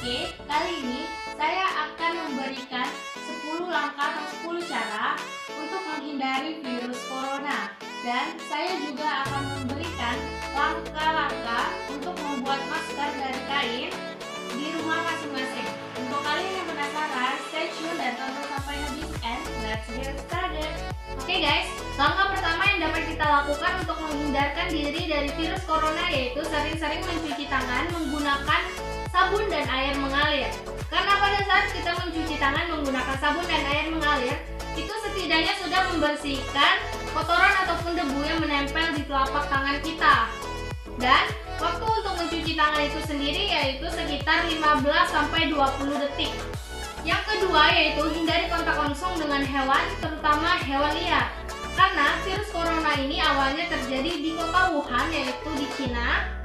Oke, kali ini saya akan memberikan 10 langkah atau 10 cara untuk menghindari virus corona. Dan saya juga akan memberikan langkah-langkah untuk membuat masker dari kain di rumah masing-masing. Untuk kalian yang penasaran, stay tune dan tonton sampai habis and let's get started. Oke guys, langkah pertama yang dapat kita lakukan untuk menghindarkan diri dari virus corona yaitu sering-sering mencuci tangan menggunakan sabun dan air mengalir. Karena pada saat kita mencuci tangan menggunakan sabun dan air mengalir, itu setidaknya sudah membersihkan kotoran ataupun debu yang menempel di telapak tangan kita. Dan waktu untuk mencuci tangan itu sendiri yaitu sekitar 15-20 detik. Yang kedua yaitu hindari kontak langsung dengan hewan, terutama hewan liar. Karena virus corona ini awalnya terjadi di kota Wuhan yaitu di Cina,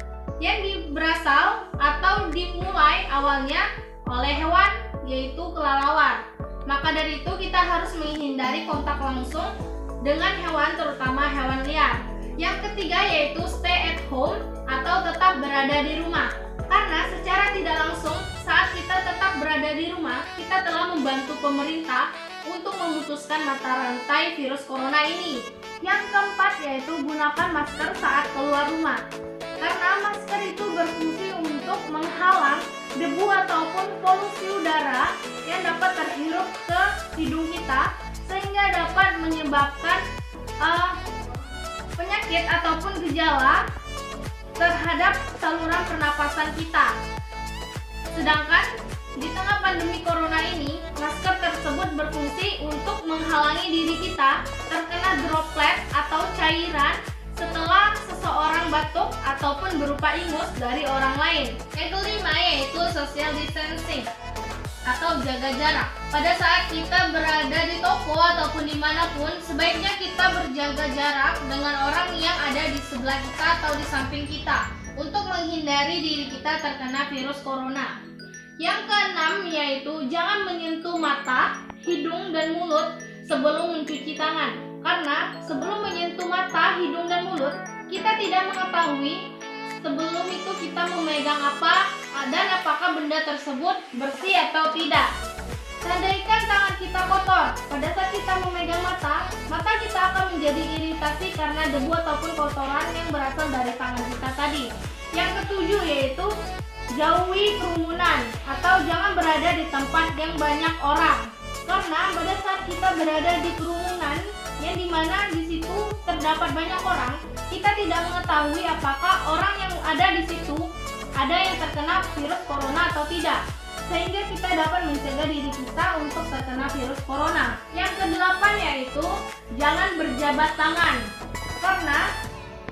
yang berasal atau dimulai awalnya oleh hewan yaitu kelelawar. Maka dari itu kita harus menghindari kontak langsung dengan hewan, terutama hewan liar. Yang ketiga yaitu stay at home atau tetap berada di rumah. Karena secara tidak langsung saat kita tetap berada di rumah, kita telah membantu pemerintah untuk memutuskan mata rantai virus corona ini. Yang keempat yaitu gunakan masker saat keluar rumah. Karena masker itu berfungsi untuk menghalang debu ataupun polusi udara yang dapat terhirup ke hidung kita sehingga dapat menyebabkan penyakit ataupun gejala terhadap saluran pernapasan kita. Sedangkan di tengah pandemi corona ini, masker tersebut berfungsi untuk menghalangi diri kita terkena droplet atau cairan setelah seseorang batuk ataupun berupa ingus dari orang lain. Yang kelima yaitu social distancing atau jaga jarak. Pada saat kita berada di toko ataupun dimanapun, sebaiknya kita berjaga jarak dengan orang yang ada di sebelah kita atau di samping kita untuk menghindari diri kita terkena virus corona. Yang keenam yaitu jangan menyentuh mata, hidung, dan mulut sebelum mencuci tangan. Karena sebelum menyentuh mata, hidung, dan mulut, kita tidak mengetahui sebelum itu kita memegang apa dan apakah benda tersebut bersih atau tidak. Seandainya tangan kita kotor, pada saat kita memegang mata kita akan menjadi iritasi karena debu ataupun kotoran yang berasal dari tangan kita tadi. Yang ketujuh yaitu jauhi kerumunan atau jangan berada di tempat yang banyak orang. Karena pada saat kita berada di kerumunan yang dimana di situ terdapat banyak orang, kita tidak mengetahui apakah orang yang ada di situ ada yang terkena virus corona atau tidak, sehingga kita dapat mencegah diri kita untuk terkena virus corona. Yang kedelapan yaitu jangan berjabat tangan, karena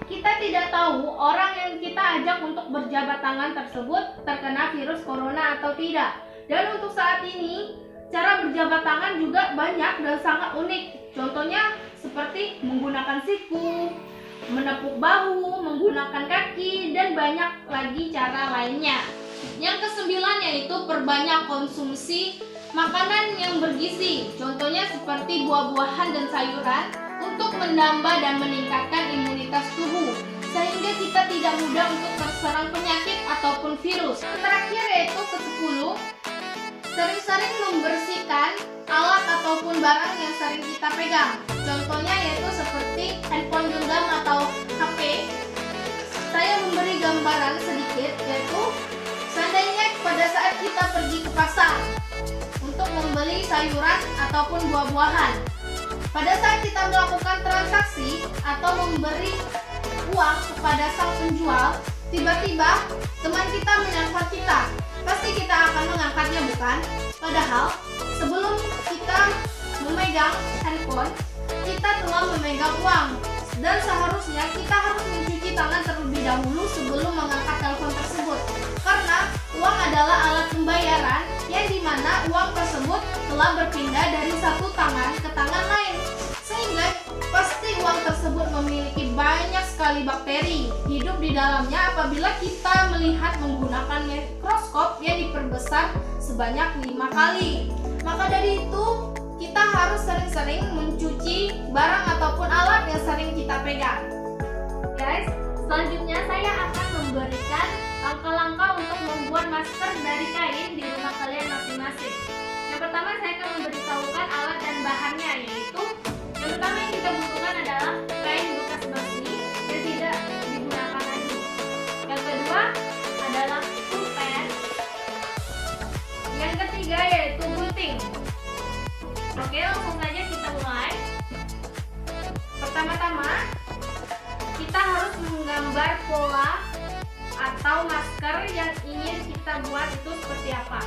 kita tidak tahu orang yang kita ajak untuk berjabat tangan tersebut terkena virus corona atau tidak. Dan untuk saat ini cara berjabat tangan juga banyak dan sangat unik. Contohnya seperti menggunakan siku, menepuk bahu, menggunakan kaki, dan banyak lagi cara lainnya. Yang kesembilan yaitu perbanyak konsumsi makanan yang bergizi. Contohnya seperti buah-buahan dan sayuran untuk menambah dan meningkatkan imunitas tubuh sehingga kita tidak mudah untuk terserang penyakit ataupun virus. Terakhir yaitu ke-10, sering-sering membersihkan alat ataupun barang yang sering kita pegang. Contohnya yaitu seperti handphone genggam atau HP. Saya memberi gambaran sedikit yaitu seandainya pada saat kita pergi ke pasar untuk membeli sayuran ataupun buah-buahan. Pada saat kita melakukan transaksi atau memberi uang kepada sang penjual, tiba-tiba teman kita menyapa kita. Pasti kita akan mengangkatnya, bukan? Padahal sebelum kita memegang handphone, kita telah memegang uang. Dan seharusnya kita harus mencuci tangan terlebih dahulu sebelum mengangkat telepon tersebut. Karena uang adalah alat pembayaran yang dimana uang tersebut telah berpindah dari satu tangan ke tangan lain. Sehingga pasti uang tersebut memiliki banyak sekali bakteri hidup di dalamnya apabila kita melihat menggunakan mikroskop yang diperbesar sebanyak 5 kali. Maka dari itu kita harus sering-sering mencuci barang ataupun alat yang sering kita pegang. Guys, selanjutnya saya akan memberikan langkah-langkah untuk membuat masker dari kain di rumah kalian masing-masing. Yang pertama saya akan memberitahukan alat dan bahannya, yaitu yang pertama yang kita butuhkan adalah kain bekas basi yang tidak digunakan lagi. Yang kedua adalah pulpen. Yang ketiga yaitu gunting. Oke, langsung saja kita mulai. Pertama-tama kita harus menggambar pola atau masker yang ingin kita buat itu seperti apa.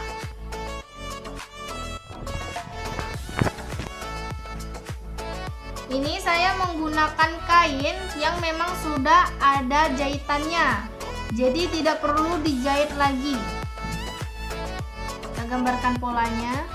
Ini saya menggunakan kain yang memang sudah ada jahitannya, jadi tidak perlu dijahit lagi. Kita gambarkan polanya.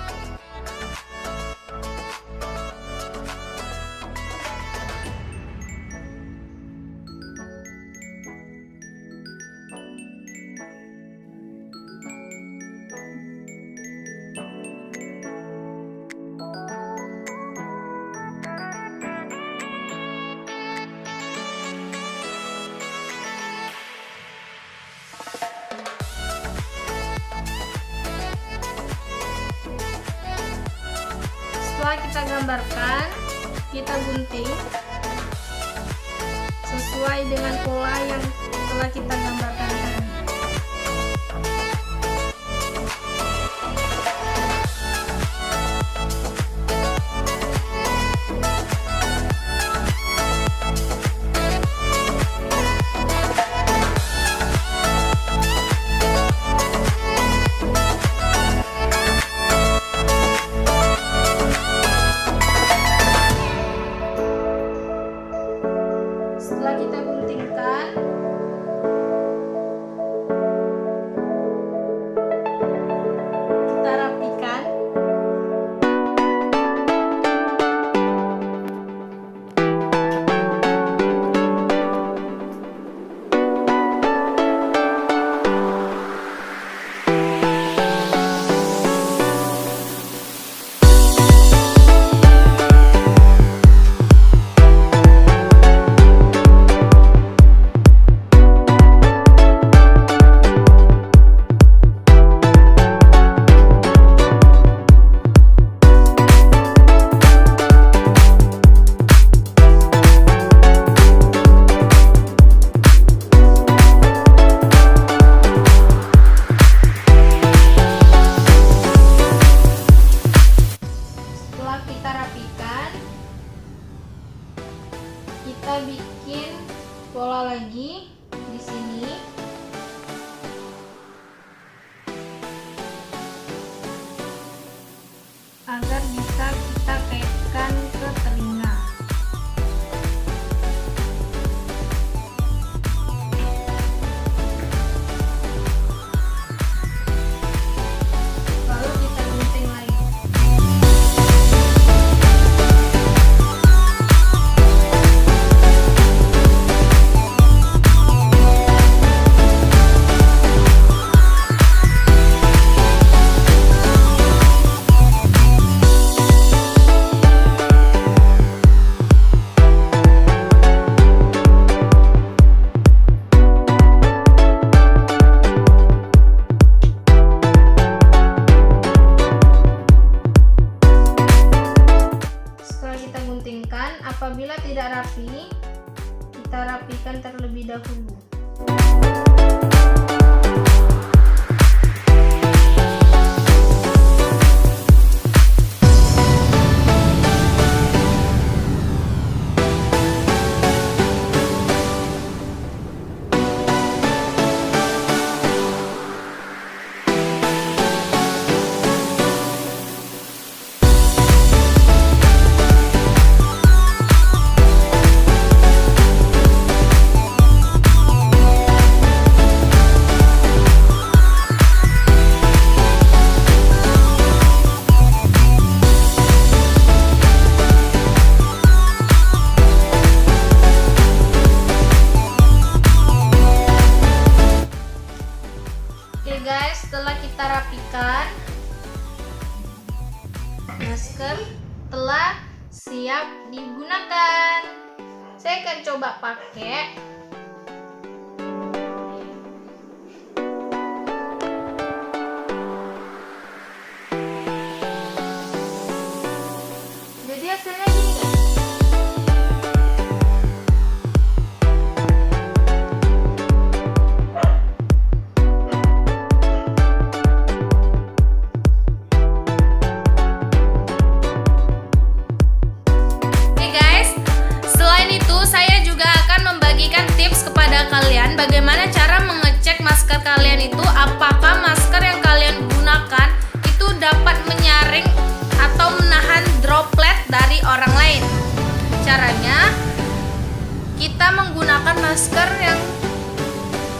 Setelah kita gambarkan, kita gunting sesuai dengan pola yang telah kita gambarkan tadi. Setelah kita guntingkan, kita rapikan. Kita bikin pola lagi di sini. Agar bisa kita kaitkan ke telinga. Lalu kita gunting lagi. Apabila tidak rapi, kita rapikan terlebih dahulu. Guys, setelah kita rapikan, masker telah siap digunakan. Saya akan coba pakai. caranya, kita menggunakan masker yang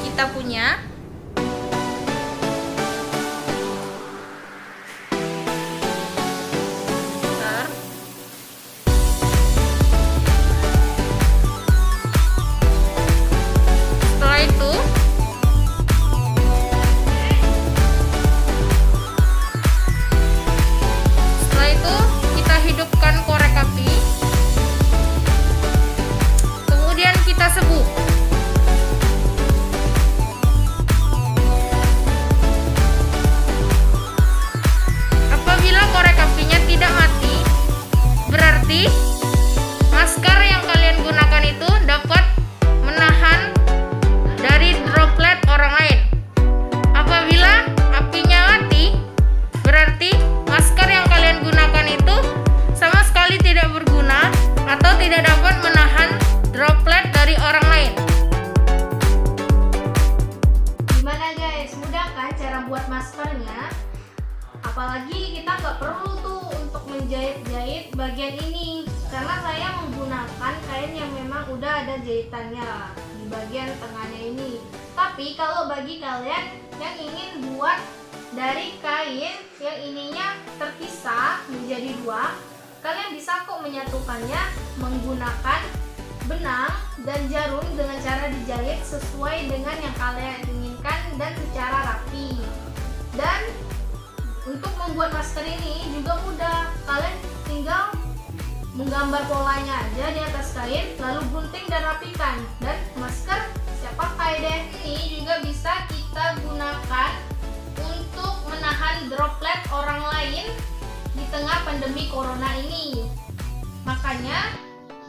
kita punya. Setelah itu kita hidupkan korek api. Kemudian kita sebut. Apabila korek apinya tidak mati, berarti masker yang kalian gunakan itu dapat menahan dari droplet orang lain. Apabila apinya mati, berarti masker yang kalian gunakan itu sama sekali tidak berguna atau tidak dapat menahan droplet dari orang lain. Gimana guys, mudah kan cara buat maskernya? Apalagi kita nggak perlu tuh untuk menjahit-jahit bagian ini, karena saya menggunakan kain yang memang udah ada jahitannya di bagian tengahnya ini. Tapi kalau bagi kalian yang ingin buat dari kain yang ininya terpisah menjadi dua, kalian bisa kok menyatukannya menggunakan benang dan jarum dengan cara dijahit sesuai dengan yang kalian inginkan dan secara rapi. Dan untuk membuat masker ini juga mudah, kalian tinggal menggambar polanya aja di atas kain, lalu gunting dan rapikan, dan masker siap pakai deh. Ini juga bisa kita gunakan untuk menahan droplet orang lain di tengah pandemi corona ini. Makanya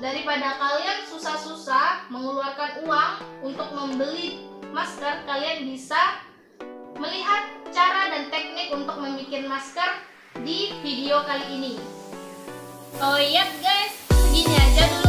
daripada kalian susah-susah mengeluarkan uang untuk membeli masker, kalian bisa melihat cara dan teknik untuk membuat masker di video kali ini. Oh iya guys, segini aja dulu